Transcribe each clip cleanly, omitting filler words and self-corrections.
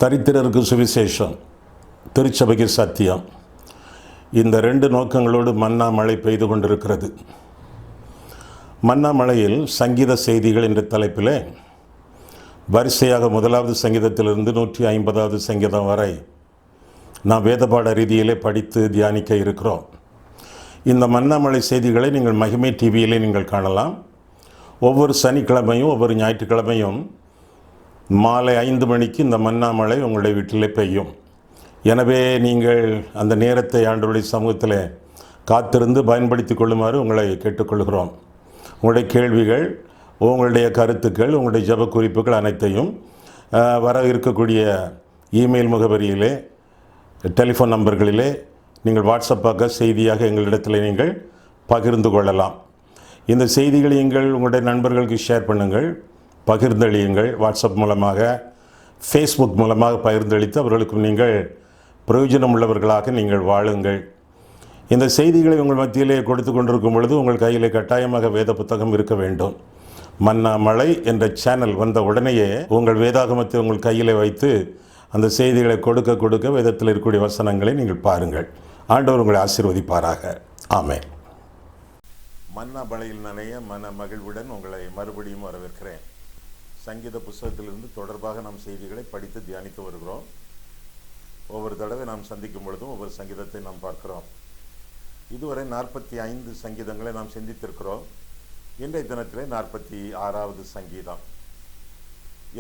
தரித்திரருக்கு சுவிசேஷம், திருச்சபைக்கு சத்தியம். இந்த ரெண்டு நோக்கங்களோடு மன்னா மழை பெய்து கொண்டிருக்கிறது. மன்னா மழையில் சங்கீத செய்திகள் என்ற தலைப்பில் வரிசையாக 1வது சங்கீதத்திலிருந்து 150வது சங்கீதம் வரை நாம் வேதபாட ரீதியிலே படித்து தியானிக்க இருக்கிறோம். இந்த மன்னா மழை செய்திகளை நீங்கள் மகிமை டிவியிலே நீங்கள் காணலாம். ஒவ்வொரு சனிக்கிழமையும் ஒவ்வொரு ஞாயிற்றுக்கிழமையும் மாலை 5 மணிக்கு இந்த மன்னா மழை உங்களுடைய வீட்டிலே பெய்யும். எனவே நீங்கள் அந்த நேரத்தை ஆண்டவருடைய சமூகத்தில் காத்திருந்து பயன்படுத்தி கொள்ளுமாறு உங்களை கேட்டுக்கொள்கிறோம். உங்களுடைய கேள்விகள், உங்களுடைய கருத்துக்கள், உங்களுடைய ஜெப குறிப்புகள் அனைத்தையும் வர இருக்கக்கூடிய இமெயில் முகவரியிலே, டெலிஃபோன் நம்பர்களிலே நீங்கள் வாட்ஸ்அப்பாக செய்தியாக எங்களிடத்தில் நீங்கள் பகிர்ந்து கொள்ளலாம். இந்த செய்திகளை நீங்கள் உங்களுடைய நண்பர்களுக்கு ஷேர் பண்ணுங்கள், பகிர்ந்தளியுங்கள். வாட்ஸ்அப் மூலமாக, ஃபேஸ்புக் மூலமாக பகிர்ந்தளித்து அவர்களுக்கும் நீங்கள் பிரயோஜனம் உள்ளவர்களாக நீங்கள் வாழுங்கள். இந்த செய்திகளை உங்கள் மத்தியிலே கொடுத்து கொண்டிருக்கும் பொழுது உங்கள் கையிலே கட்டாயமாக வேத புத்தகம் இருக்க வேண்டும். மன்னா மழை என்ற சேனல் வந்த உடனேயே உங்கள் வேதாகமத்தை உங்கள் கையிலே வைத்து அந்த செய்திகளை கொடுக்க கொடுக்க வேதத்தில் இருக்கக்கூடிய வசனங்களை நீங்கள் பாருங்கள். ஆண்டவர் உங்களை ஆசீர்வதிப்பாராக. ஆமென். மன்னா மழையில் நனைய மன மகிழ்வுடன் உங்களை மறுபடியும் வரவேற்கிறேன். சங்கீத புஸ்தகத்திலிருந்து தொடர்பாக நாம் செய்திகளை படித்து தியானித்து வருகிறோம். ஒவ்வொரு தடவை நாம் சந்திக்கும் பொழுதும் ஒவ்வொரு சங்கீதத்தை நாம் பார்க்கிறோம். இதுவரை 45 சங்கீதங்களை நாம் சிந்தித்திருக்கிறோம். இன்றைய தினத்திலே 46வது சங்கீதம்.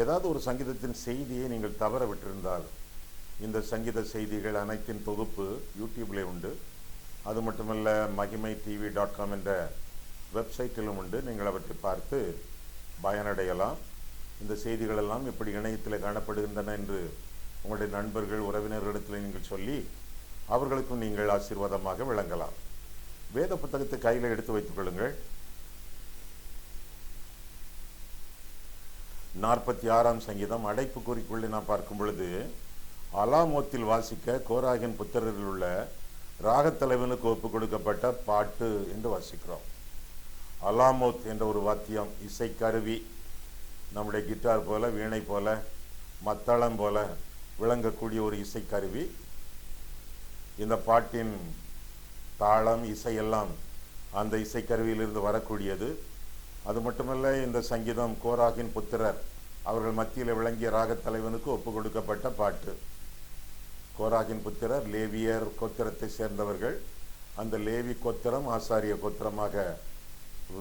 ஏதாவது ஒரு சங்கீதத்தின் செய்தியை நீங்கள் தவற விட்டிருந்தால் இந்த சங்கீத செய்திகள் அனைத்தின் தொகுப்பு யூடியூப்லே உண்டு. அது மட்டுமல்ல, மகிமை tv.com என்ற வெப்சைட்டிலும் உண்டு. நீங்கள் அவற்றை பார்த்து பயனடையலாம். இந்த செய்திகளெல்லாம் எப்படி இணையத்தில் காணப்படுகின்றன என்று உங்களுடைய நண்பர்கள், உறவினர்களிடத்தில் நீங்கள் சொல்லி அவர்களுக்கும் நீங்கள் ஆசீர்வாதமாக விளங்கலாம். வேத புத்தகத்தை கையில் எடுத்து வைத்துக் கொள்ளுங்கள். 46ஆம் சங்கீதம் அடைப்புக்குறிக்குள்ளே நாம் பார்க்கும் பொழுது, அலாமோத்தில் வாசிக்க கோராகின் புத்திரரில் உள்ள ராகத்தலைவனுக்கு ஒப்பு கொடுக்கப்பட்ட பாட்டு என்று வாசிக்கிறோம். அலாமோத் என்ற ஒரு வாத்தியம், இசைக்கருவி, நம்முடைய கிட்டார் போல, வீணை போல, மத்தளம் போல விளங்கக்கூடிய ஒரு இசைக்கருவி. இந்த பாட்டின் தாளம், இசையெல்லாம் அந்த இசைக்கருவியிலிருந்து வரக்கூடியது. அது மட்டுமல்ல, இந்த சங்கீதம் கோராகின் புத்திரர் அவர்கள் மத்தியில் விளங்கிய ராகத்தலைவனுக்கு ஒப்பு கொடுக்கப்பட்ட பாட்டு. கோராகின் புத்திரர் லேவியர் கோத்திரத்தை சேர்ந்தவர்கள். அந்த லேவி கோத்திரம் ஆசாரிய கோத்திரமாக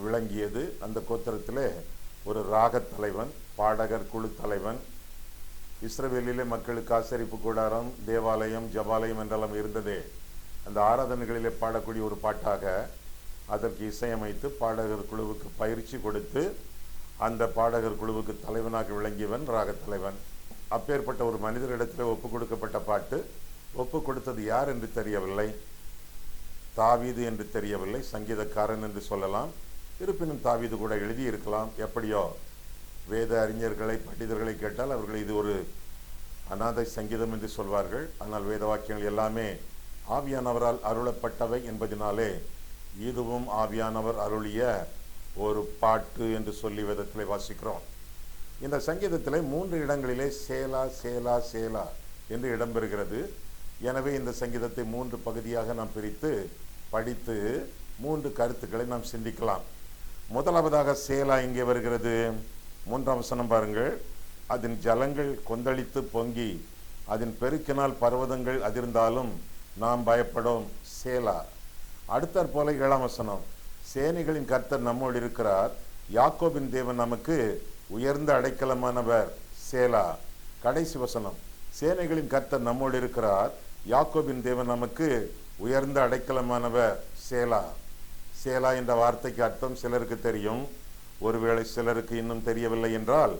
விளங்கியது. அந்த கோத்திரத்திலே ஒரு ராகத்தலைவன், பாடகர் குழு தலைவன். இஸ்ரவேலிலே மக்களுக்கு ஆசரிப்பு கூடாரம், தேவாலயம், ஜபாலயம் என்றெல்லாம் இருந்ததே. அந்த ஆராதனைகளிலே பாடக்கூடிய ஒரு பாட்டாக அதற்கு இசையமைத்து பாடகர் குழுவுக்கு பயிற்சி கொடுத்து அந்த பாடகர் குழுவுக்கு தலைவனாக விளங்கியவன் ராகத்தலைவன். அப்பேற்பட்ட ஒரு மனிதரிடத்தில் ஒப்பு கொடுக்கப்பட்ட பாட்டு. ஒப்பு கொடுத்தது யார் என்று தெரியவில்லை. தாவீது என்று தெரியவில்லை. சங்கீதக்காரன் என்று சொல்லலாம். இருப்பினும் தாவீது கூட எழுதியிருக்கலாம். எப்படியோ வேத அறிஞர்களை, பண்டிதர்களை கேட்டால் அவர்கள் இது ஒரு அநாதை சங்கீதம் என்று சொல்வார்கள். ஆனால் வேத வாக்கியங்கள் எல்லாமே ஆவியானவரால் அருளப்பட்டவை என்பதனாலே இதுவும் ஆவியானவர் அருளிய ஒரு பாட்டு என்று சொல்லி வேதத்திலே வாசிக்கிறோம். இந்த சங்கீதத்திலே 3 இடங்களிலே சேலா சேலா சேலா என்று இடம்பெறுகிறது. எனவே இந்த சங்கீதத்தை 3 பகுதியாக நாம் பிரித்து படித்து 3 கருத்துக்களை நாம் சிந்திக்கலாம். முதலாவதாக சேலா இங்கே வருகிறது. 3ஆம் வசனம் பாருங்கள். அதன் ஜலங்கள் கொந்தளித்து பொங்கி அதன் பெருக்கினால் பர்வதங்கள் அதிர்ந்தாலும் நாம் பயப்படும். சேலா. அடுத்தாற் போல 7ஆம் வசனம், சேனைகளின் கர்த்தர் நம்மோடு இருக்கிறார், யாக்கோபின் தேவன் நமக்கு உயர்ந்த அடைக்கலமானவர். சேலா. கடைசி வசனம், சேனைகளின் கர்த்தர் நம்மோடு இருக்கிறார், யாக்கோபின் தேவன் நமக்கு உயர்ந்த அடைக்கலமானவர். சேலா. சேலா என்ற வார்த்தைக்கு அர்த்தம் சிலருக்கு தெரியும். ஒருவேளை சிலருக்கு இன்னும் தெரியவில்லை என்றால்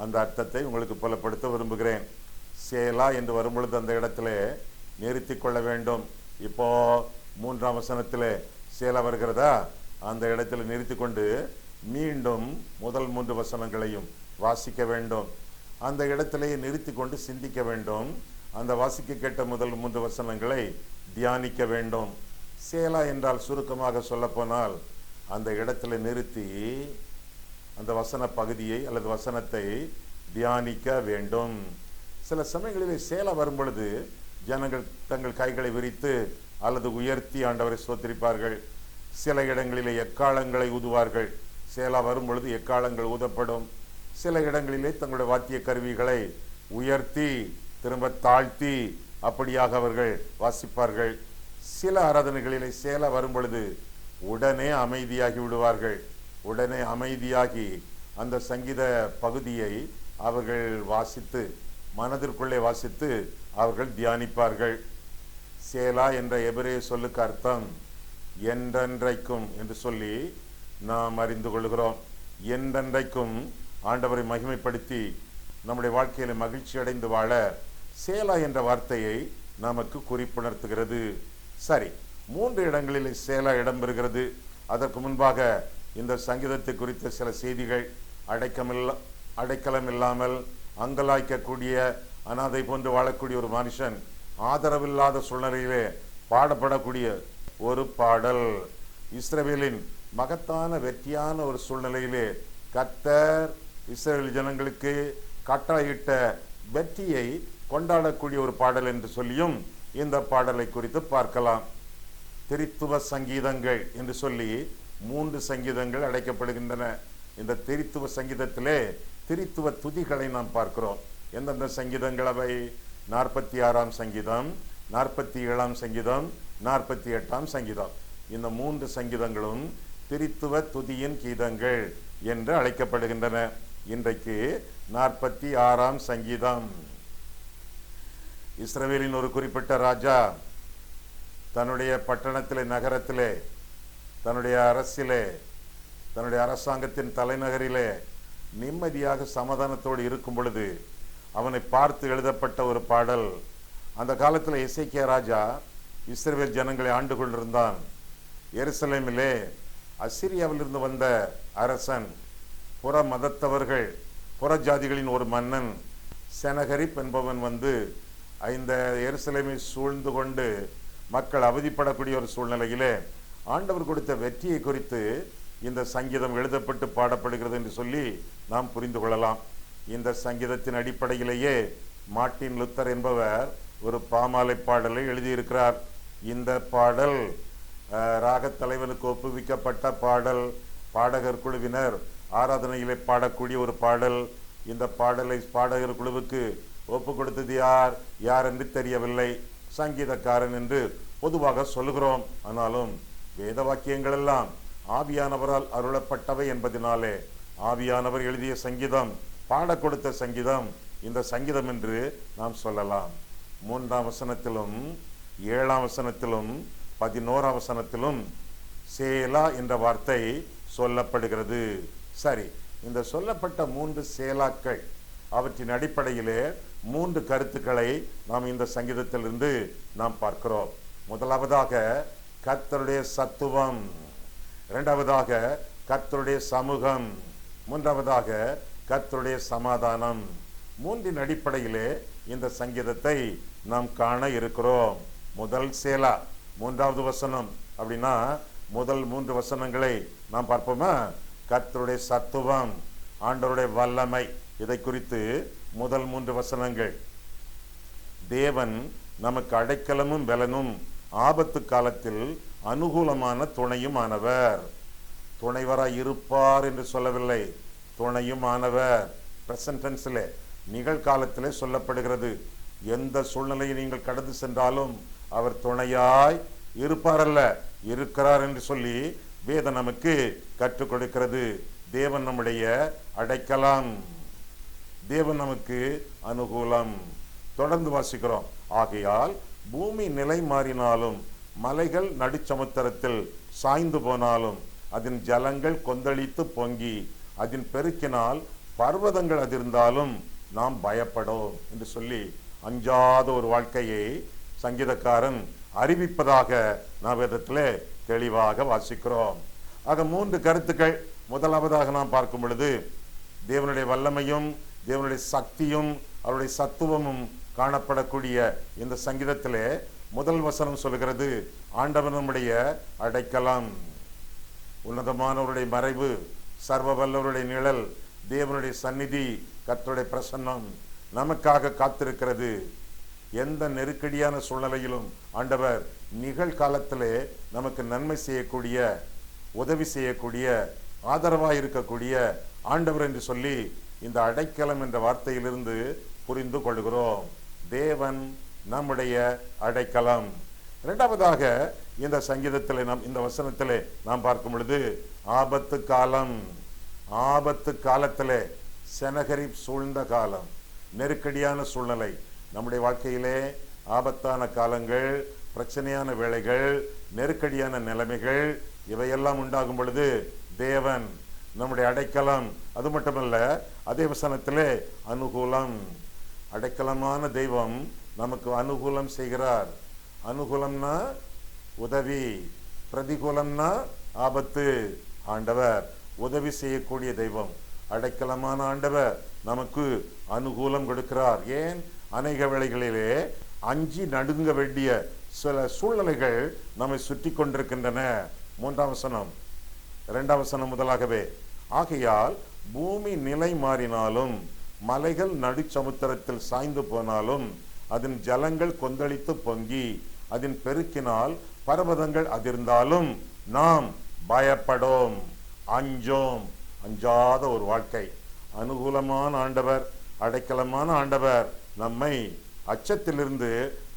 அந்த அர்த்தத்தை உங்களுக்கு புலப்படுத்த விரும்புகிறேன். சேலா என்று வரும்பொழுது அந்த இடத்துல நிறுத்தி கொள்ள வேண்டும். இப்போ 3ஆம் வசனத்திலே சேலா வருகிறதா, அந்த இடத்துல நிறுத்தி கொண்டு மீண்டும் முதல் 3 வசனங்களையும் வாசிக்க வேண்டும். அந்த இடத்திலேயே நிறுத்தி கொண்டு சிந்திக்க வேண்டும். அந்த வாசிக்க கேட்ட முதல் 3 வசனங்களை தியானிக்க வேண்டும். சேலா என்றால் சுருக்கமாக சொல்லப்போனால் அந்த இடத்துல நிறுத்தி அந்த வசன பகுதியை அல்லது வசனத்தை தியானிக்க வேண்டும். சில சமயங்களிலே சேலா வரும் பொழுது ஜனங்கள் தங்கள் கைகளை விரித்து அல்லது உயர்த்தி ஆண்டவரை ஸ்தோத்திரிப்பார்கள். சில இடங்களிலே எக்காலங்களை ஊதுவார்கள். சேலா வரும் பொழுது எக்காலங்கள் ஊதப்படும். சில இடங்களிலே தங்களுடைய வாத்திய கருவிகளை உயர்த்தி திரும்ப தாழ்த்தி அப்படியாக அவர்கள் வாசிப்பார்கள். சில ஆராதனைகளிலே சேலா வரும் பொழுது உடனே அமைதியாகி விடுவார்கள். உடனே அமைதியாகி அந்த சங்கீத பகுதியை அவர்கள் வாசித்து மனதிற்குள்ளே வாசித்து அவர்கள் தியானிப்பார்கள். சேலா என்ற எபிரேய சொல்லுக்கு அர்த்தம் என்றென்றைக்கும் என்று சொல்லி நாம் அறிந்து கொள்கிறோம். என்றென்றைக்கும் ஆண்டவரை மகிமைப்படுத்தி நம்முடைய வாழ்க்கையில மகிழ்ச்சி அடைந்து வாழ சேலா என்ற வார்த்தையை நமக்கு குறிப்புணர்த்துகிறது. சரி, 3 இடங்களில் சேலா இடம்பெறுகிறது. அதற்கு முன்பாக இந்த சங்கீதத்தை குறித்த சில செய்திகள். அடைக்கலம் இல்லாமல் அங்கலாய்க்கக்கூடிய அனாதை போன்று வாழக்கூடிய ஒரு மனுஷன் ஆதரவில்லாத சூழ்நிலையிலே பாடப்படக்கூடிய ஒரு பாடல். இஸ்ரவேலின் மகத்தான வெற்றியான ஒரு சூழ்நிலையிலே கர்த்தர் இஸ்ரவேல் ஜனங்களுக்கு கட்டளையிட்ட வெற்றியை கொண்டாடக்கூடிய ஒரு பாடல் என்று சொல்லியும் இந்த பாடலை குறித்து பார்க்கலாம். திரித்துவ சங்கீதங்கள் என்று சொல்லி 3 சங்கீதங்கள் அழைக்கப்படுகின்றன. இந்த திரித்துவ சங்கீதத்திலே திரித்துவ துதிகளை நாம் பார்க்கிறோம். எந்தெந்த சங்கீதங்கள் அவை? 46ஆம் சங்கீதம், 47ஆம் சங்கீதம், 48ஆம் சங்கீதம். இந்த 3 சங்கீதங்களும் திரித்துவ துதியின் கீதங்கள் என்று அழைக்கப்படுகின்றன. இன்றைக்கு 46ஆம் சங்கீதம். இஸ்ரவேலின் ஒரு குறிப்பிட்ட ராஜா தன்னுடைய பட்டணத்திலே, நகரத்திலே, தன்னுடைய அரசிலே, தன்னுடைய அரசாங்கத்தின் தலைநகரிலே நிம்மதியாக சமாதானத்தோடு இருக்கும் பொழுது அவனை பார்த்து எழுதப்பட்ட ஒரு பாடல். அந்த காலத்தில் எசேக்கியா ராஜா இஸ்ரவேல் ஜனங்களை ஆண்டு கொண்டிருந்தான். எருசலேமிலே அசிரியாவிலிருந்து வந்த அரசன், புற மதத்தவர்கள், புற ஜாதிகளின் ஒரு மன்னன் செனகரிப் என்பவன் வந்து இந்த எருசலேமை சூழ்ந்து கொண்டு மக்கள் அவதிப்படக்கூடிய ஒரு சூழ்நிலையிலே ஆண்டவர் கொடுத்த வெற்றியை குறித்து இந்த சங்கீதம் எழுதப்பட்டு பாடப்படுகிறது என்று சொல்லி நாம் புரிந்து கொள்ளலாம். இந்த சங்கீதத்தின் அடிப்படையிலேயே மார்ட்டின் லூத்தர் என்பவர் ஒரு பாமாலை பாடலை எழுதியிருக்கிறார். இந்த பாடல் ராகத் தலைவனுக்கு ஒப்புவிக்கப்பட்ட பாடல். பாடகர் குழுவினர் ஆராதனையிலே பாடக்கூடிய ஒரு பாடல். இந்த பாடலை பாடகர் குழுவுக்கு ஒப்பு கொடுத்தது யார் என்று தெரியவில்லை. சங்கீதக்காரன் என்று பொதுவாக சொல்லுகிறோம். ஆனாலும் வேத வாக்கியங்கள் எல்லாம் ஆவியானவரால் அருளப்பட்டவை என்பதனாலே ஆவியானவர் எழுதிய சங்கீதம், பாட கொடுத்த சங்கீதம் இந்த சங்கீதம் என்று நாம் சொல்லலாம். 3ஆம் வசனத்திலும் 7ஆம் வசனத்திலும் 11ஆம் வசனத்திலும் சேலா என்ற வார்த்தை சொல்லப்படுகிறது. சரி, இந்த சொல்லப்பட்ட 3 சேலாக்கள், அவற்றின் அடிப்படையிலே 3 கருத்துக்களை நாம் இந்த சங்கீதத்திலிருந்து நாம் பார்க்கிறோம். முதலாவதாக கர்த்தருடைய சத்துவம், இரண்டாவதாக கர்த்தருடைய சமூகம், மூன்றாவதாக கர்த்தருடைய சமாதானம். 3 அடிப்படையிலே இந்த சங்கீதத்தை நாம் காண இருக்கிறோம். முதல் சேலா 3வது வசனம் அப்படின்னா முதல் 3 வசனங்களை நாம் பார்ப்போமா? கர்த்தருடைய சத்துவம், ஆண்டவருடைய வல்லமை, இதை குறித்து முதல் 3 வசனங்கள். தேவன் நமக்கு அடைக்கலமும் பலனும், ஆபத்து காலத்தில் அனுகூலமான துணையும் ஆனவர். துணைவராய் இருப்பார் என்று சொல்லவில்லை, துணையும் ஆனவர். பிரசன்ட் டென்ஸிலே, நிகழ்காலத்திலே சொல்லப்படுகிறது. எந்த சூழ்நிலையை நீங்கள் கடந்து சென்றாலும் அவர் துணையாய் இருப்பார் அல்ல, இருக்கிறார் என்று சொல்லி வேதம் நமக்கு கற்றுக் கொடுக்கிறது. தேவன் நம்முடைய அடைக்கலம், தேவன் நமக்கு அனுகூலம். தொடர்ந்து வாசிக்கிறோம். ஆகையால் பூமி நிலை மாறினாலும், மலைகள் நடுச்சமுத்திரத்தில் சாய்ந்து போனாலும், அதன் ஜலங்கள் கொந்தளித்து பொங்கி அதன் பெருக்கினால் பர்வதங்கள் அதிர்ந்தாலும் நாம் பயப்படோம் என்று சொல்லி அஞ்சாத ஒரு வாழ்க்கையை சங்கீதக்காரன் அறிவிப்பதாக நாம் வேதத்திலே தெளிவாக வாசிக்கிறோம். ஆக 3 கருத்துக்கள். முதலாவதாக நாம் பார்க்கும் பொழுது தேவனுடைய வல்லமையும் தேவனுடைய சக்தியும் அவருடைய சத்துவமும் காணப்படக்கூடிய இந்த சங்கீதத்திலே முதல் வசனம் சொல்கிறது ஆண்டவர் நம்முடைய அடைக்கலம், உன்னதமானவருடைய மறைவு, சர்வ வல்லவருடைய நிழல், தேவனுடைய சந்நிதி, கர்த்தருடைய பிரசன்னம் நமக்காக காத்திருக்கிறது. எந்த நெருக்கடியான சூழ்நிலையிலும் ஆண்டவர் நிகழ்காலத்திலே நமக்கு நன்மை செய்யக்கூடிய, உதவி செய்யக்கூடிய, ஆதரவாக இருக்கக்கூடிய ஆண்டவர் என்று சொல்லி இந்த அடைக்கலம் என்ற வார்த்தையிலிருந்து புரிந்து கொள்கிறோம். தேவன் நம்முடைய அடைக்கலம். இரண்டாவதாக இந்த சங்கீதத்திலே இந்த வசனத்திலே நாம் பார்க்கும் பொழுது ஆபத்து காலம். ஆபத்து காலத்திலே செனகரிப் சூழ்ந்த காலம், நெருக்கடியான சூழ்நிலை, நம்முடைய வாழ்க்கையிலே ஆபத்தான காலங்கள், பிரச்சனையான வேளைகள், நெருக்கடியான நிலைமைகள் இவையெல்லாம் உண்டாகும் பொழுது தேவன் நம்முடைய அடைக்கலம். அது மட்டுமல்ல, அதே வசனத்திலே அனுகூலம். அடைக்கலமான தெய்வம் நமக்கு அனுகூலம் செய்கிறார். அனுகூலம்னா உதவி, பிரதிகூலம்னா ஆபத்து. ஆண்டவர் உதவி செய்யக்கூடிய தெய்வம். அடைக்கலமான ஆண்டவர் நமக்கு அனுகூலம் கொடுக்கிறார். ஏன்? அநேக வேளைகளிலே அஞ்சி நடுங்க வேண்டிய சில சூழ்நிலைகள் நம்மை சுற்றி கொண்டிருக்கின்றன. மூன்றாம் வசனம், இரண்டாம் வசனம் முதலாகவே, ஆகையால் பூமி நிலை மாறினாலும், மலைகள் நடுச்சமுத்திரத்தில் சாய்ந்து போனாலும், அதன் ஜலங்கள் கொந்தளித்து பொங்கி, அதன் பெருக்கினால் பர்வதங்கள் அதிர்ந்தாலும் நாம் பயப்படோம், அஞ்சோம். அஞ்சாத ஒரு வாழ்க்கை. அனுகூலமான ஆண்டவர், அடைக்கலமான ஆண்டவர், நம்மை அச்சத்திலிருந்து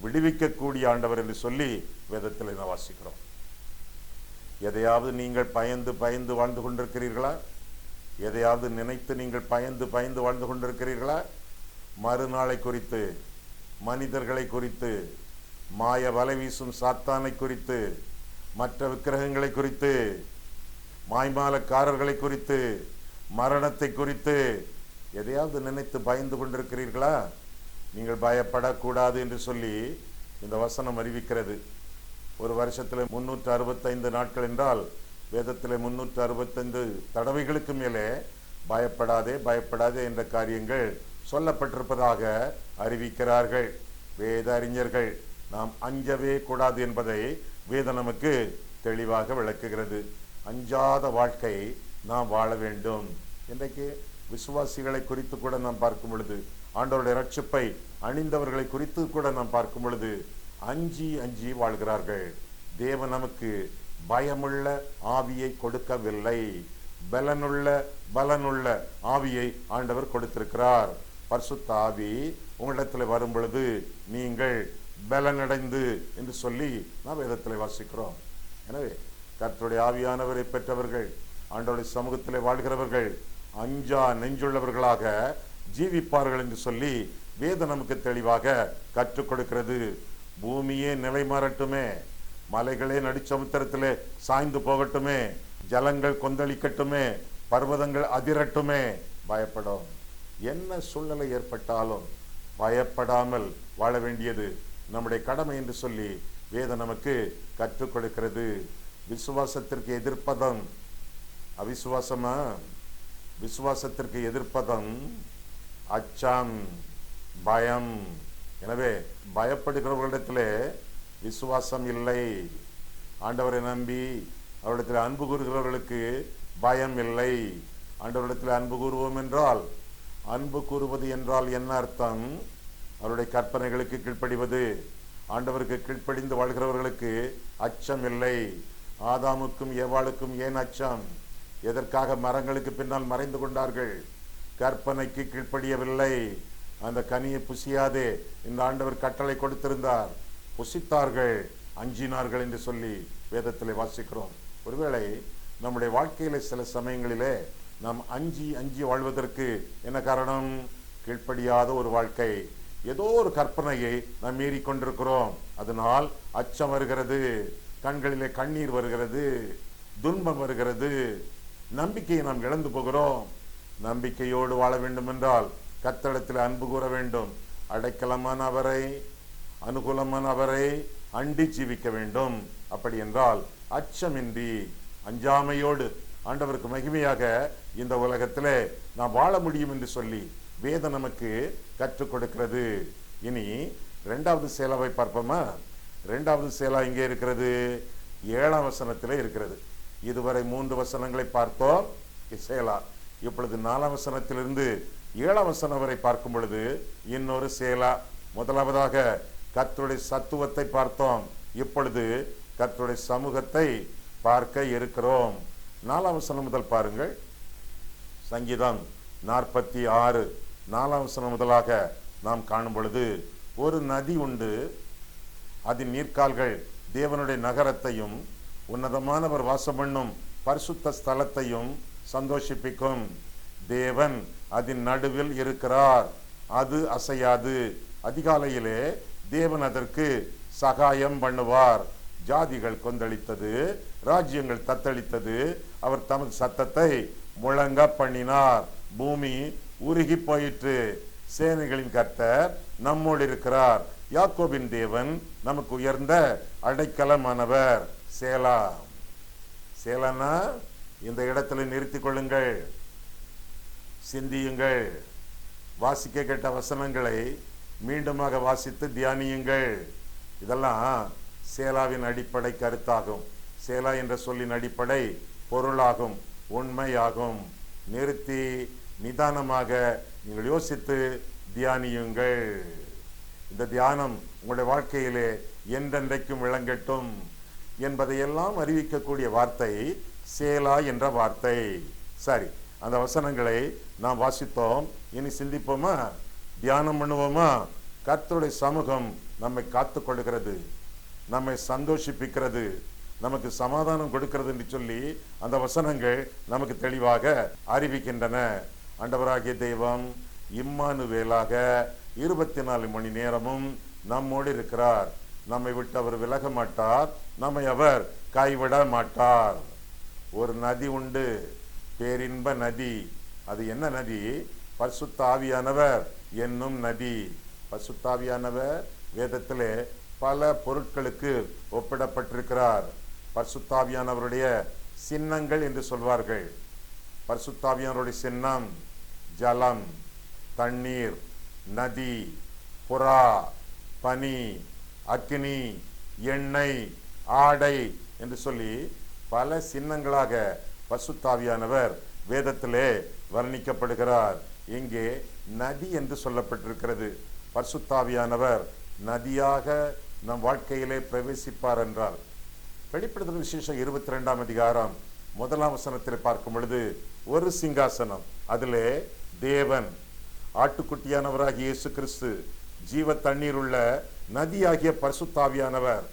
விடுவிக்கக்கூடிய ஆண்டவர் என்று சொல்லி வேதத்தில் நாம் வாசிக்கிறோம். எதையாவது நீங்கள் பயந்து பயந்து வாழ்ந்து கொண்டிருக்கிறீர்களா? எதையாவது நினைத்து நீங்கள் பயந்து பயந்து வாழ்ந்து கொண்டிருக்கிறீர்களா? மறுநாளை குறித்து, மனிதர்களை குறித்து, மாய வலை வீசும் சாத்தானை குறித்து, மற்ற விக்கிரகங்களை குறித்து, மாய்மாலக்காரர்களை குறித்து, மரணத்தை குறித்து எதையாவது நினைத்து பயந்து கொண்டிருக்கிறீர்களா? நீங்கள் பயப்படக்கூடாது என்று சொல்லி இந்த வசனம் அறிவிக்கிறது. ஒரு வருஷத்தில் 365 நாட்கள் என்றால் வேதத்தில் 365 தடவைகளுக்கு மேலே பயப்படாதே பயப்படாதே என்ற காரியங்கள் சொல்லப்பட்டிருப்பதாக அறிவிக்கிறார்கள் வேத அறிஞர்கள். நாம் அஞ்சவே கூடாது என்பதை வேதம் நமக்கு தெளிவாக விளக்குகிறது. அஞ்சாத வாழ்க்கை நாம் வாழ வேண்டும். இன்றைக்கு விசுவாசிகளை குறித்து கூட நாம் பார்க்கும் பொழுது, ஆண்டவருடைய ரட்சிப்பை அணிந்தவர்களை குறித்து கூட நாம் பார்க்கும் பொழுது அஞ்சி அஞ்சி வாழ்கிறார்கள். தேவன் நமக்கு பயமுள்ள ஆவியை கொடுக்கவில்லை, பலனுள்ள ஆவியை ஆண்டவர் கொடுத்திருக்கிறார். பரிசுத்த ஆவி உங்களிடத்தில் வரும் பொழுது நீங்கள் பலனடைந்து என்று சொல்லி நாம் வேதத்தில் வாசிக்கிறோம். எனவே கர்த்தருடைய ஆவியானவரை பெற்றவர்கள், ஆண்டவருடைய சமூகத்தில் வாழ்கிறவர்கள் அஞ்சா நெஞ்சுள்ளவர்களாக ஜீவிப்பார்கள் என்று சொல்லி வேதம் நமக்கு தெளிவாக கற்றுக் கொடுக்கிறது. பூமியே நிலை மாறட்டுமே, மலைகளே நடுச்சமுத்திரத்திலே சாய்ந்து போகட்டுமே, ஜலங்கள் கொந்தளிக்கட்டுமே, பர்வதங்கள் அதிரட்டுமே, பயப்படும். என்ன சூழ்நிலை ஏற்பட்டாலும் பயப்படாமல் வாழ வேண்டியது நம்முடைய கடமை என்று சொல்லி வேதம் நமக்கு கற்றுக் கொடுக்கிறது. விசுவாசத்திற்கு எதிர்ப்பதம் அவிசுவாசமா? விசுவாசத்திற்கு எதிர்ப்பதம் அச்சம், பயம். எனவே பயப்படுகிறவர்களிடத்திலே விசுவாசம் இல்லை. ஆண்டவரை நம்பி அவரிடத்தில் அன்பு கூறுகிறவர்களுக்கு பயம் இல்லை. ஆண்டவரிடத்தில் அன்பு கூறுவோம் என்றால், அன்பு கூறுவது என்றால் என்ன அர்த்தம்? அவருடைய கற்பனைகளுக்கு கீழ்ப்படிவது. ஆண்டவருக்கு கீழ்ப்படிந்து வாழ்கிறவர்களுக்கு அச்சம் இல்லை. ஆதாமுக்கும் ஏவாளுக்கும் ஏன் அச்சம்? எதற்காக மரங்களுக்கு பின்னால் மறைந்து கொண்டார்கள்? கற்பனைக்கு கீழ்ப்படியவில்லை. அந்த கனியை புசியாதே இந்த ஆண்டவர் கட்டளை கொடுத்திருந்தார், புசித்தார்கள், அஞ்சினார்கள் என்று சொல்லி வேதத்தில் வாசிக்கிறோம். ஒருவேளை நம்முடைய வாழ்க்கையில சில சமயங்களிலே நாம் அஞ்சி அஞ்சி வாழ்வதற்கு என்ன காரணம்? கீழ்ப்படியாத ஒரு வாழ்க்கை. ஏதோ ஒரு கற்பனையை நாம் மீறி கொண்டிருக்கிறோம். அதனால் அச்சம் வருகிறது, கண்களிலே கண்ணீர் வருகிறது, துன்பம் வருகிறது, நம்பிக்கையை நாம் இழந்து போகிறோம். நம்பிக்கையோடு வாழ வேண்டும் என்றால் கர்த்தரிடத்தில் அன்பு கூற வேண்டும். அடைக்கலமான அவரை, அனுகூலமான அவரை அண்டி ஜீவிக்க வேண்டும். அப்படி என்றால் அச்சமின்றி அஞ்சாமையோடு ஆண்டவருக்கு மகிமையாக இந்த உலகத்திலே நாம் வாழ முடியும் என்று சொல்லி வேதம் நமக்கு கற்றுக் கொடுக்கிறது. இனி இரண்டாவது செயலாவை பார்ப்போமா? இரண்டாவது சேலா இங்கே இருக்கிறது, 7ஆம் வசனத்திலே இருக்கிறது. இதுவரை 3 வசனங்களை பார்த்தோம் சேலா. இப்பொழுது 4ஆம் வசனத்திலிருந்து 7ஆம் வசனம் வரை பார்க்கும் பொழுது இன்னொரு சேலா. முதலாவதாக கர்த்தருடைய சத்துவத்தை பார்த்தோம். இப்பொழுது கர்த்தருடைய சமூகத்தை பார்க்க இருக்கிறோம். 4ஆம் வசனம் முதல் பாருங்கள். சங்கீதம் 46 4ஆம் வசனம் முதலாக நாம் காணும் பொழுது, ஒரு நதி உண்டு, அதன் நீர்க்கால்கள் தேவனுடைய நகரத்தையும் உன்னதமானவர் வாசம் பண்ணும் பரிசுத்த ஸ்தலத்தையும் சந்தோஷிப்பிக்கும். தேவன் அதன் நடுவில் இருக்கிறார், அது அசையாது. அதிகாலையிலே தேவன் அதற்கு சகாயம் பண்ணுவார். ஜாதிகள் கொந்தளித்தது, ராஜ்யங்கள் தத்தளித்தது, அவர் தமது சத்தத்தை முழங்க பண்ணினார். பூமி உருகி போயிற்று. சேனைகளின் கர்த்தர் நம்மோடு இருக்கிறார். யாக்கோபின் தேவன் நமக்கு உயர்ந்த அடைக்கலமானவர். சேலா. சேலானா இந்த இடத்துல நிறுத்திக் கொள்ளுங்கள், சிந்தியுங்கள். வாசிக்க கேட்ட வசனங்களை மீண்டுமாக வாசித்து தியானியுங்கள். இதெல்லாம் சேலாவின் அடிப்படை கருத்தாகும். சேலா என்ற சொல்லின் அடிப்படை பொருளாகும், உண்மையாகும். நிறுத்தி நிதானமாக நீங்கள் யோசித்து தியானியுங்கள். இந்த தியானம் உங்களுடைய வாழ்க்கையிலே என்றென்றைக்கும் விளங்கட்டும் என்பதையெல்லாம் அறிவிக்கக்கூடிய வார்த்தை சேலா என்ற வார்த்தை. சரி, அந்த வசனங்களை நாம் வாசித்தோம். இனி சிந்திப்போமா, தியானம் பண்ணுவோமா? கர்த்தருடைய சமூகம் நம்மை காத்து கொள்கிறது, நம்மை சந்தோஷிப்பிக்கிறது, நமக்கு சமாதானம் கொடுக்கிறது என்று சொல்லி அந்த வசனங்கள் நமக்கு தெளிவாக அறிவிக்கின்றன. ஆண்டவராகிய தெய்வம் இம்மானுவேலாக 24 மணி நேரமும் நம்மோடு இருக்கிறார். நம்மை விட்டு அவர் விலக மாட்டார், நம்மை அவர் கைவிட மாட்டார். ஒரு நதி உண்டு, பேரின்ப நதி. அது என்ன நதி? பரிசுத்த ஆவியானவர் என்னும் நதி. பரிசுத்த ஆவியானவர் வேதத்திலே பல பொருட்களுக்கு ஒப்பிடப்பட்டிருக்கிறார். பரிசுத்த ஆவியானவருடைய சின்னங்கள் என்று சொல்வார்கள். பரிசுத்த ஆவியானவருடைய சின்னம் ஜலம், தண்ணீர், நதி, புறா, பனி, அக்னி, எண்ணெய், ஆடை என்று சொல்லி பல சின்னங்களாக பரிசுத்த ஆவியானவர் வேதத்திலே வர்ணிக்கப்படுகிறார். இங்கே நதி என்று சொல்லப்பட்டிருக்கிறது. பரிசுத்த ஆவியானவர் நதியாக நம் வாழ்க்கையிலே பிரவேசிப்பார் என்றால், வெளிப்படுத்தல் விசேஷம் 22ஆம் அதிகாரம் 1ஆம் வசனத்தில் பார்க்கும் பொழுது, ஒரு சிங்காசனம், அதிலே தேவன், ஆட்டுக்குட்டியானவராகிய இயேசு கிறிஸ்து, ஜீவ தண்ணீர் உள்ள நதியாகிய பரிசுத்த ஆவியானவர்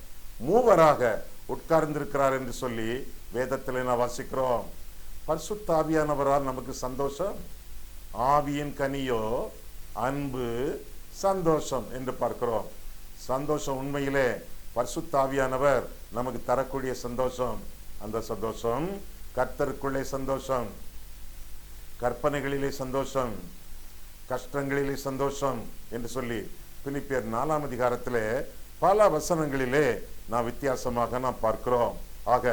மூவராக உட்கார்ந்திருக்கிறார் என்று சொல்லி வேதத்தில் நான் வாசிக்கிறோம். பரிசுத்த ஆவியானவரால் நமக்கு சந்தோஷம். ஆவியின் கனியோ அன்பு, சந்தோஷம் என்று பார்க்கிறோம். சந்தோஷம் உண்மையிலே பரிசுத்த ஆவியானவர் நமக்கு தரக்கூடிய சந்தோஷம். அந்த சந்தோஷம் கர்த்தருக்குள்ளே சந்தோஷம், கற்பனைகளிலே சந்தோஷம், கஷ்டங்களிலே சந்தோஷம் என்று சொல்லி பிலிப்பியர் 4ஆம் அதிகாரத்திலே பல வசனங்களிலே நாம் வித்தியாசமாக நாம் பார்க்கிறோம். ஆக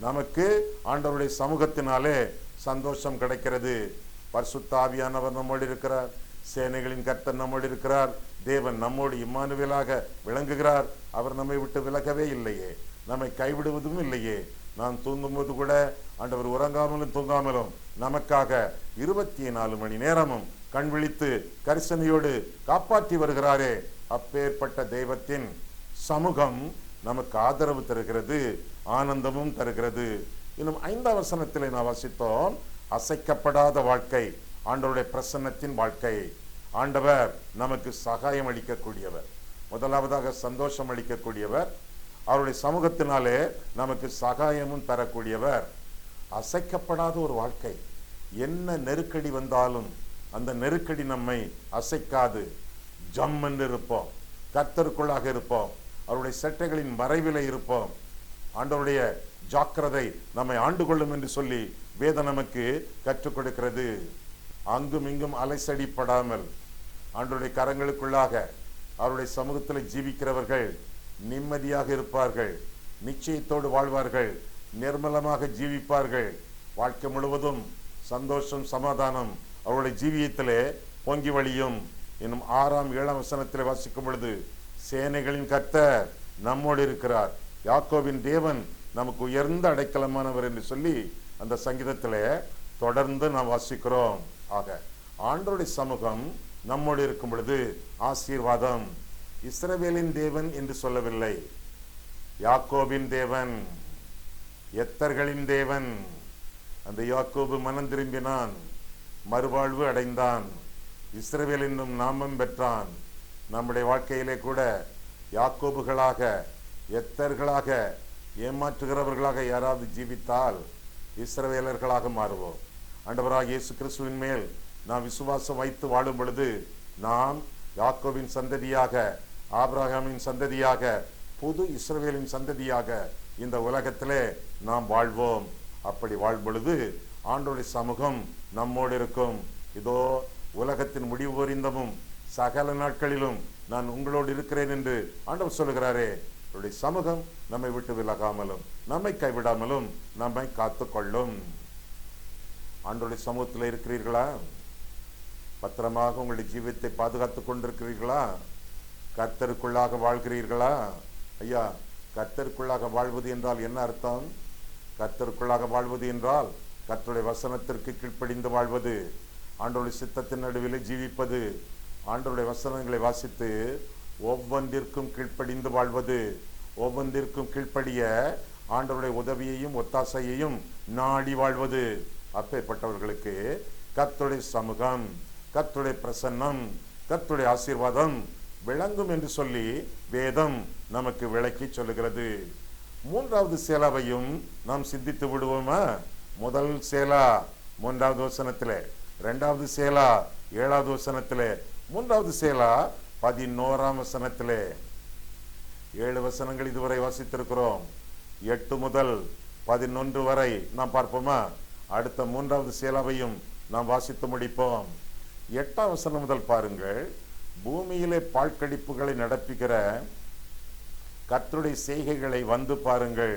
நமக்கு ஆண்டவருடைய சமூகத்தினாலே சந்தோஷம் கிடைக்கிறது. பரிசுத்த ஆவியானவர் நம்மோடு இருக்கிறார், சேனைகளின் கர்த்தர் நம்மோடு இருக்கிறார், தேவன் நம்மோடு இம்மானுவேலாக விளங்குகிறார். அவர் நம்மை விட்டு விலகவே இல்லையே, நம்மை கைவிடுவதும் இல்லையே. நாம் தூங்கும்போது கூட ஆண்டவர் உறங்காமலும் தூங்காமலும் நமக்காக 24 மணி நேரமும் கண் விழித்து கரிசனையோடு காப்பாற்றி வருகிறாரே. அப்பேற்பட்ட தெய்வத்தின் சமூகம் நமக்கு ஆதரவு தருகிறது, ஆனந்தமும் தருகிறது. இன்னும் 5ஆம் வசனத்திலே நான் வாசித்தோம், அசைக்கப்படாத வாழ்க்கை, ஆண்டவருடைய பிரசன்னத்தின் வாழ்க்கை. ஆண்டவர் நமக்கு சகாயம் அளிக்கக்கூடியவர், முதலாவதாக சந்தோஷம் அளிக்கக்கூடியவர், அவருடைய சமூகத்தினாலே நமக்கு சகாயமும் தரக்கூடியவர். அசைக்கப்படாத ஒரு வாழ்க்கை. என்ன நெருக்கடி வந்தாலும் அந்த நெருக்கடி நம்மை அசைக்காது. ஜம்மென்று இருப்போம், கர்த்தருக்குள்ளாக இருப்போம், அவருடைய செட்டைகளின் மறைவிலே இருப்போம். ஆண்டவருடைய ஜாக்கிரதை நம்மை ஆண்டு கொள்ளும் என்று சொல்லி வேதம் நமக்கு கற்றுக் கொடுக்கிறது. அங்கும் இங்கும் அலைசடிப்படாமல் ஆண்டவருடைய கரங்களுக்குள்ளாக அவருடைய சமூகத்தில் ஜீவிக்கிறவர்கள் நிம்மதியாக இருப்பார்கள், நிச்சயத்தோடு வாழ்வார்கள், நிர்மலமாக ஜீவிப்பார்கள். வாழ்க்கை முழுவதும் சந்தோஷம், சமாதானம் அவருடைய ஜீவியத்திலே பொங்கி வழியும். இன்னும் 6ஆம் 7ஆம் வசனத்திலே வாசிக்கும் பொழுது, சேனைகளின் கர்த்தர் நம்மோடு இருக்கிறார். யாக்கோபின் தேவன் நமக்கு உயர்ந்த அடைக்கலமானவர் என்று சொல்லி அந்த சங்கீதத்தில் தொடர்ந்து நாம் வாசிக்கிறோம். ஆக ஆண்டவருடைய சமூகம் நம்மோடு இருக்கும் பொழுது ஆசீர்வாதம். இஸ்ரவேலின் தேவன் என்று சொல்லவில்லை, யாக்கோபின் தேவன், எத்தர்களின் தேவன். அந்த யாக்கோபு மனம் திரும்பினான், மறுவாழ்வு அடைந்தான், இஸ்ரவேல் என்னும் நாமம் பெற்றான். நம்முடைய வாழ்க்கையிலே கூட யாக்கோபுகளாக, எத்தர்களாக, ஏமாற்றுகிறவர்களாக யாராவது ஜீவித்தால் இஸ்ரவேலர்களாக மாறுவோம். ஆண்டவராக இயேசு கிறிஸ்துவின் மேல் நாம் விசுவாசம் வைத்து வாழும் பொழுது நாம் யாக்கோபின் சந்ததியாக, ஆபிரகாமின் சந்ததியாக, புது இஸ்ரவேலின் சந்ததியாக இந்த உலகத்திலே நாம் வாழ்வோம். அப்படி வாழும் பொழுது ஆண்டவருடைய சமூகம் நம்மோடு இருக்கும். இதோ உலகத்தின் முடிவு பரியந்தமும் சகல நாட்களிலும் நான் உங்களோடு இருக்கிறேன் என்று ஆண்டவர் சொல்லுகிறாரே. அவருடைய சமூகம் நம்மை விட்டு விலகாமலும் நம்மை கைவிடாமலும் நம்மை காத்து கொள்ளும். ஆண்டவருடைய சமூகத்தில் இருக்கிறீர்களா? பத்திரமாக உங்களுடைய ஜீவியத்தை பாதுகாத்து கொண்டிருக்கிறீர்களா? கர்த்தருக்குள்ளாக வாழ்கிறீர்களா? ஐயா, கர்த்தருக்குள்ளாக வாழ்வது என்றால் என்ன அர்த்தம்? கர்த்தருக்குள்ளாக வாழ்வது என்றால் கர்த்தருடைய வசனத்திற்கு கீழ்ப்படிந்து வாழ்வது, ஆண்டவருடைய சித்தத்தின் நடுவில் ஜீவிப்பது, ஆண்டவருடைய வசனங்களை வாசித்து ஒவ்வொன்றிற்கும் கீழ்ப்படிந்து வாழ்வது, ஒவ்வொன்றிற்கும் கீழ்ப்படிய ஆண்டவருடைய உதவியையும் ஒத்தாசையையும் நாடி வாழ்வது. அப்பேற்பட்டவர்களுக்கு கர்த்தருடைய சமூகம், கர்த்தருடைய பிரசன்னம், கர்த்தருடைய ஆசீர்வாதம் விளங்கும் என்று சொல்லி வேதம் நமக்கு விளக்கி சொல்லுகிறது. மூன்றாவது சேலாவையும் நாம் சிந்தித்து விடுவோமா? முதல் சேலா 3வது வசனத்திலே, 2வது சேலா 7வது வசனத்திலே, 3வது சேலா 11ஆம் வசனத்திலே. 7 வசனங்கள் இதுவரை வாசித்திருக்கிறோம். 8 முதல் 11 வரை நாம் பார்ப்போமா? அடுத்த 3வது சேலாவையும் நாம் வாசித்து முடிப்போம். 8ஆம் வசனம் முதல் பாருங்கள். பூமியிலே பாழ்கடிப்புகளை நடப்பிக்கிற கர்த்தருடைய செய்கைகளை வந்து பாருங்கள்.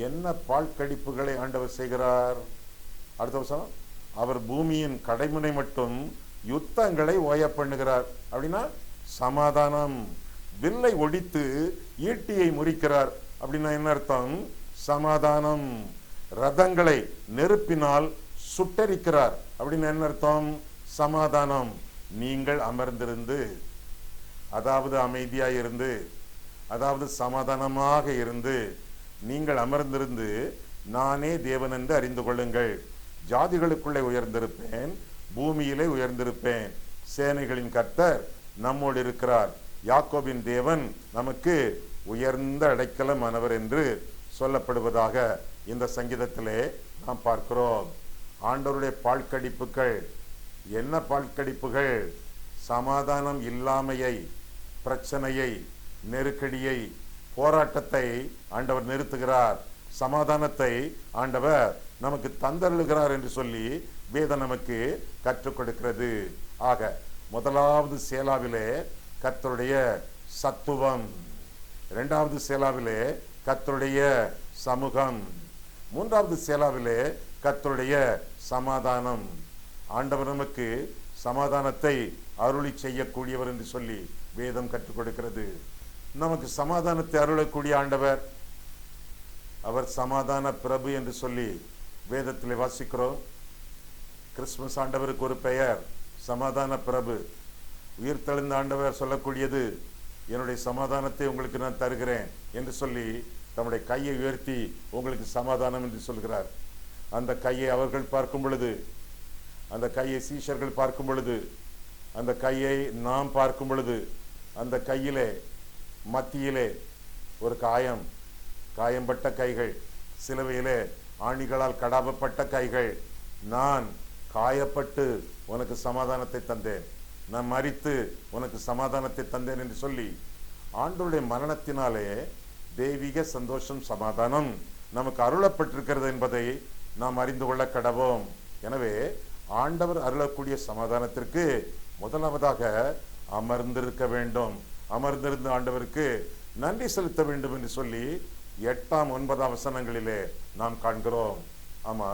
என்ன பாழ்கடிப்புகளை ஆண்டவர் செய்கிறார்? அடுத்த வசனம், அவர் பூமியின் கடைமுனை மட்டும் யுத்தங்களை ஓய பண்ணுகிறார். அப்படின்னா சமாதானம். வில்லை ஒடித்து ஈட்டியை முறிக்கிறார். அப்படின்னா என்ன அர்த்தம்? சமாதானம். ரதங்களை நெருப்பினால் சுட்டரிக்கிறார். அப்படின்னு என்ன அர்த்தம்? சமாதானம். நீங்கள் அமர்ந்திருந்து, அதாவது அமைதியாக இருந்து, அதாவது சமாதானமாக இருந்து, நீங்கள் அமர்ந்திருந்து நானே தேவன் என்று அறிந்து கொள்ளுங்கள். ஜாதிகளுக்குள்ளே உயர்ந்திருப்பேன், பூமியிலே உயர்ந்திருப்பேன். சேனைகளின் கர்த்தர் நம்மோடு இருக்கிறார். யாக்கோபின் தேவன் நமக்கு உயர்ந்த அடைக்கலமானவர் என்று சொல்லப்படுவதாக இந்த சங்கீதத்திலே நாம் பார்க்கிறோம். ஆண்டவருடைய பாழ்கடிப்புகள் என்ன? பாழ்கடிப்புகள் சமாதானம் இல்லாமையை, பிரச்சனையை, நெருக்கடியை, போராட்டத்தை ஆண்டவர் நிறுத்துகிறார். சமாதானத்தை ஆண்டவர் நமக்கு தந்தருளுகிறார் என்று சொல்லி வேதம் நமக்கு கற்றுக் கொடுக்கிறது. ஆக முதலாவது சேலாவிலே கர்த்தருடைய சத்துவம், 2வது சேலாவிலே கர்த்தருடைய சமூகம், 3வது சேலாவிலே கர்த்தருடைய சமாதானம். ஆண்டவர் நமக்கு சமாதானத்தை அருளி செய்யக்கூடியவர் என்று சொல்லி வேதம் கற்றுக் கொடுக்கிறது. நமக்கு சமாதானத்தை அருளக்கூடிய ஆண்டவர், அவர் சமாதான பிரபு என்று சொல்லி வேதத்தில் வாசிக்கிறோம். கிறிஸ்துமஸ் ஆண்டவருக்கு ஒரு பெயர் சமாதான பிரபு. உயிர்த்தெழுந்த ஆண்டவர் சொல்லக்கூடியது, என்னுடைய சமாதானத்தை உங்களுக்கு நான் தருகிறேன் என்று சொல்லி தம்முடைய கையை உயர்த்தி உங்களுக்கு சமாதானம் என்று சொல்கிறார். அந்த கையை அவர்கள் பார்க்கும் பொழுது, அந்த கையை சீஷர்கள் பார்க்கும் பொழுது, அந்த கையை நாம் பார்க்கும் பொழுது, அந்த கையிலே மத்தியிலே ஒரு காயம், காயம்பட்ட கைகள், சிலுவையிலே ஆணிகளால் கடாபப்பட்ட கைகள். நான் காயப்பட்டு உனக்கு சமாதானத்தை தந்தேன், நான் மரித்து உனக்கு சமாதானத்தை தந்தேன் என்று சொல்லி ஆண்டவருடைய மரணத்தினாலே தெய்வீக சந்தோஷம், சமாதானம் நமக்கு அருளப்பட்டிருக்கிறது என்பதை நாம் அறிந்து கொள்ள கடவோம். எனவே ஆண்டவர் அருளக்கூடிய சமாதானத்திற்கு முதலாவதாக அமர்ந்திருக்க வேண்டும். அமர்ந்திருந்த ஆண்டவருக்கு நன்றி செலுத்த வேண்டும் என்று சொல்லி 8ஆம் 9ஆம் வசனங்களிலே நாம் காண்கிறோம். ஆமா,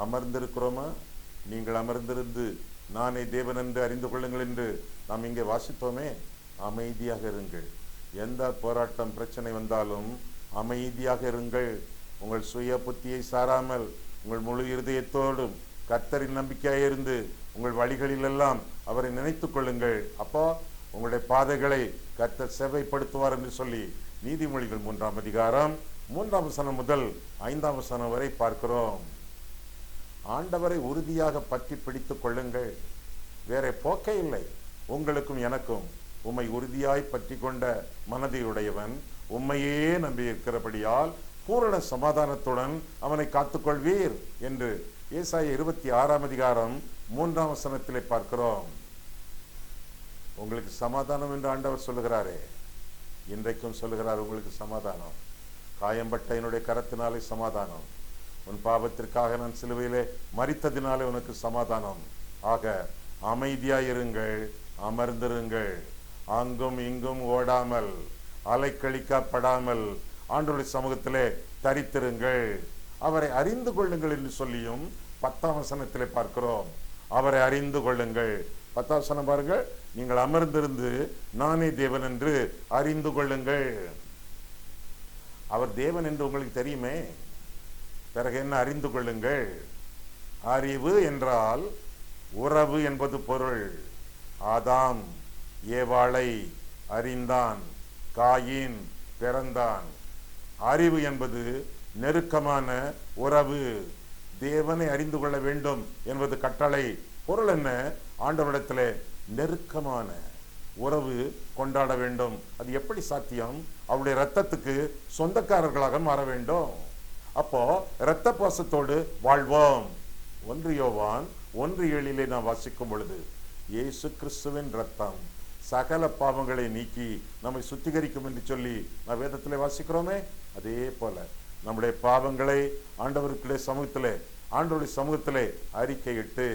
அமர்ந்திருக்கிறோமா? நீங்கள் அமர்ந்திருந்து நானே தேவன் என்று அறிந்து கொள்ளுங்கள் என்று நாம் இங்கே வாசித்தோமே. அமைதியாக இருங்கள், எந்த போராட்டம் பிரச்சனை வந்தாலும் அமைதியாக இருங்கள். உங்கள் சுய புத்தியை சாராமல் உங்கள் முழு இருதயத்தோடும் கர்த்தரின் நம்பிக்கையாக இருந்து உங்கள் வழிகளிலெல்லாம் அவரை நினைத்துக் கொள்ளுங்கள். அப்போ உங்களுடைய பாதைகளை கர்த்தர் செவ்வைப்படுத்துவார் என்று சொல்லி நீதிமொழிகள் 3ஆம் அதிகாரம் 3ஆம் வசனம் முதல் 5ஆம் வசனம் வரை பார்க்கிறோம். ஆண்டவரை உறுதியாக பற்றி பிடித்துக் கொள்ளுங்கள். வேற போக்கே இல்லை. உங்களுக்கும் எனக்கும் உம்மை உறுதியாய் பற்றி கொண்ட மனதையுடையவன் உம்மையே நம்பி இருக்கிறபடியால் பூரண சமாதானத்துடன் அவனை காத்துக்கொள்வீர் என்று ஏசாயா 26ஆம் அதிகாரம் 3ஆம் வசனத்திலே பார்க்கிறோம். உங்களுக்கு சமாதானம் என்று ஆண்டவர் சொல்லுகிறாரே, இன்றைக்கும் சொல்லுகிறார், உங்களுக்கு சமாதானம். காயம்பட்ட என்னுடைய கரத்தினாலே சமாதானம். உன் பாவத்திற்காக நான் சிலுவையிலே மரித்ததினாலே உனக்கு சமாதானம். ஆக அமைதியாயிருங்கள், அமர்ந்திருங்கள், அங்கும் இங்கும் ஓடாமல் அலைக்கழிக்கப்படாமல் ஆண்டவருடைய சமூகத்திலே தரித்திருங்கள். அவரை அறிந்து கொள்ளுங்கள் என்று சொல்லியும் 10ஆம் வசனத்திலே பார்க்கிறோம். அவரை அறிந்து கொள்ளுங்கள். 10ஆம் வசனம் பாருங்கள், நீங்கள் அமர்ந்திருந்து நானே தேவன் என்று அறிந்து கொள்ளுங்கள். அவர் தேவன் என்று உங்களுக்கு தெரியுமே, பிறகு என்ன அறிந்து கொள்ளுங்கள்? அறிவு என்றால் உறவு என்பது பொருள். ஆதாம் ஏவாளை அறிந்தான், காயின் பிறந்தான். அறிவு என்பது நெருக்கமான உறவு. தேவனை அறிந்து கொள்ள வேண்டும் என்பது கட்டளை. பொருள் என்ன? ஆண்டவரிடத்திலே நெருக்கமான உறவு கொண்டாட வேண்டும். அது எப்படி சாத்தியம்? அவருடைய இரத்தத்துக்கு சொந்தக்காரர்களாக மாற வேண்டும். அப்போ இரத்த பாசத்தோடு வாழ்வோம். 1 யோவான் 1:7 நாம் வாசிக்கும் பொழுது, இயேசு கிறிஸ்துவின் இரத்தம் சகல பாவங்களை நீக்கி நம்மை சுத்திகரிக்கும் என்று சொல்லி நான் வேதத்திலே வாசிக்கிறோமே, அதே போல நம்முடைய பாவங்களை ஆண்டவருடைய சமூகத்திலே அறிக்கையிட்டு,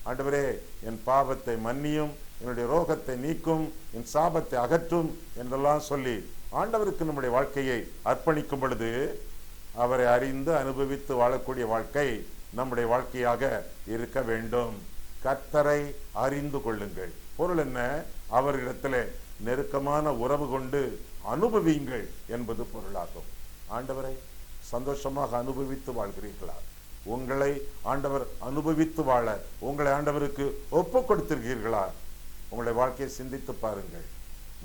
ஆண்டவரே என் பாவத்தை மன்னியும், என்னுடைய ரோகத்தை நீக்கும், என் சாபத்தை அகற்றும் என்றெல்லாம் சொல்லி ஆண்டவருக்கு நம்முடைய வாழ்க்கையை அர்ப்பணிக்கும் பொழுது அவரை அறிந்து அனுபவித்து வாழக்கூடிய வாழ்க்கை நம்முடைய வாழ்க்கையாக இருக்க வேண்டும். கர்த்தரை அறிந்து கொள்ளுங்கள். பொருள் என்ன? அவர்களிடத்திலே நெருக்கமான உறவு கொண்டு அனுபவியுங்கள் என்பது பொருளாகும். ஆண்டவரை சந்தோஷமாக அனுபவித்து வாழ்கிறீர்களா? உங்களை ஆண்டவர் அனுபவித்து வாழ உங்களை ஆண்டவருக்கு ஒப்பு கொடுத்திருக்கிறீர்களா? உங்களுடைய வாழ்க்கையை சிந்தித்து பாருங்கள்,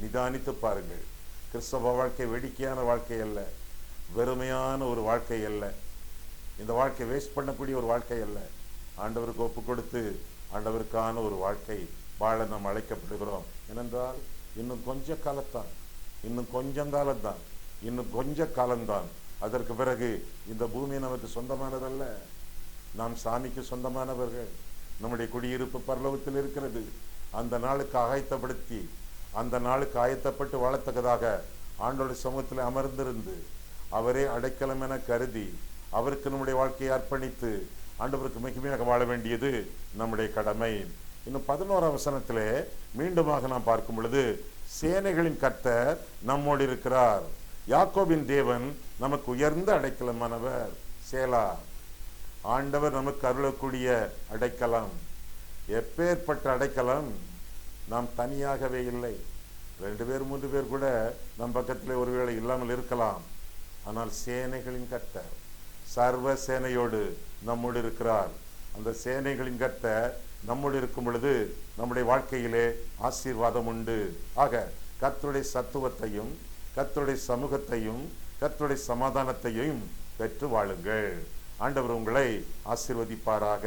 நிதானித்து பாருங்கள். கிறிஸ்தவ வாழ்க்கை வேடிக்கையான வாழ்க்கை அல்ல, வெறுமையான ஒரு வாழ்க்கை அல்ல, இந்த வாழ்க்கை வேஸ்ட் பண்ணக்கூடிய ஒரு வாழ்க்கை அல்ல. ஆண்டவருக்கு ஒப்பு கொடுத்து ஆண்டவருக்கான ஒரு வாழ்க்கை வாழ நாம் அழைக்கப்படுகிறோம். ஏனென்றால் இன்னும் கொஞ்ச காலத்தான், இன்னும் கொஞ்ச காலம்தான். அதற்கு பிறகு இந்த பூமி நமக்கு சொந்தமானதல்ல. நாம் சாமிக்கு சொந்தமானவர்கள். நம்முடைய குடியிருப்பு பரலோகத்தில் இருக்கிறது. அந்த நாளுக்கு ஆயத்தப்பட்டு வாழத்தக்கதாக ஆண்டவருடைய சமூகத்தில் அமர்ந்திருந்து அவரே அடைக்கலம் என கருதி அவருக்கு நம்முடைய வாழ்க்கையை அர்ப்பணித்து ஆண்டவருக்கு மகிமையாக வாழ வேண்டியது நம்முடைய கடமை. இன்னும் 11ஆம் வசனத்திலே மீண்டுமாக நாம் பார்க்கும் பொழுது, சேனைகளின் கர்த்தர் நம்மோடு இருக்கிறார், யாக்கோபின் தேவன் நமக்கு உயர்ந்த அடைக்கலமானவர். சேலா. ஆண்டவர் நமக்கு அருளக்கூடிய அடைக்கலம். எப்பேற்பட்ட அடைக்கலம்! நாம் தனியாகவே இல்லை. 2 பேர் 3 பேர் கூட நம் பக்கத்திலே ஒருவேளை இல்லாமல் இருக்கலாம். ஆனால் சேனைகளின் கர்த்தர் சர்வ சேனையோடு நம்மோடு இருக்கிறார். அந்த சேனைகளின் கர்த்தர் நம்மோடு இருக்கும் பொழுது நம்முடைய வாழ்க்கையிலே ஆசீர்வாதம் உண்டு. ஆக கர்த்தருடைய சத்துவத்தையும் கர்த்தருடைய சமூகத்தையும் கர்த்தருடைய சமாதானத்தையும் பெற்று வாழுங்கள். ஆண்டவர் உங்களை ஆசீர்வதிப்பாராக.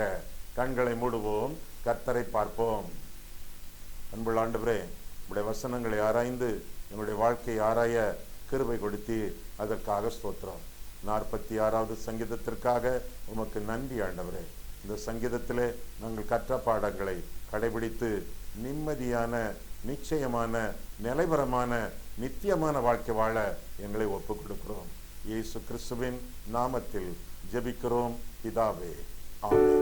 கண்களை மூடுவோம், கர்த்தரை பார்ப்போம். அன்புள்ள ஆண்டவரே, உங்களுடைய வசனங்களை ஆராய்ந்து என்னுடைய வாழ்க்கையை ஆராய கிருபை கொடுத்து அதற்காக ஸ்தோத்திரம். 46வது சங்கீதத்திற்காக உமக்கு நன்றி ஆண்டவரே. இந்த சங்கீதத்திலே நாங்கள் கற்ற பாடங்களை கடைபிடித்து நிம்மதியான, நிச்சயமான, நிலைவரமான, நித்தியமான வாழ்க்கை வாழ எங்களை ஒப்புக் கொடுக்கிறோம். இயேசு கிறிஸ்துவின் நாமத்தில் ஜெபிக்கிறோம் பிதாவே, ஆமென்.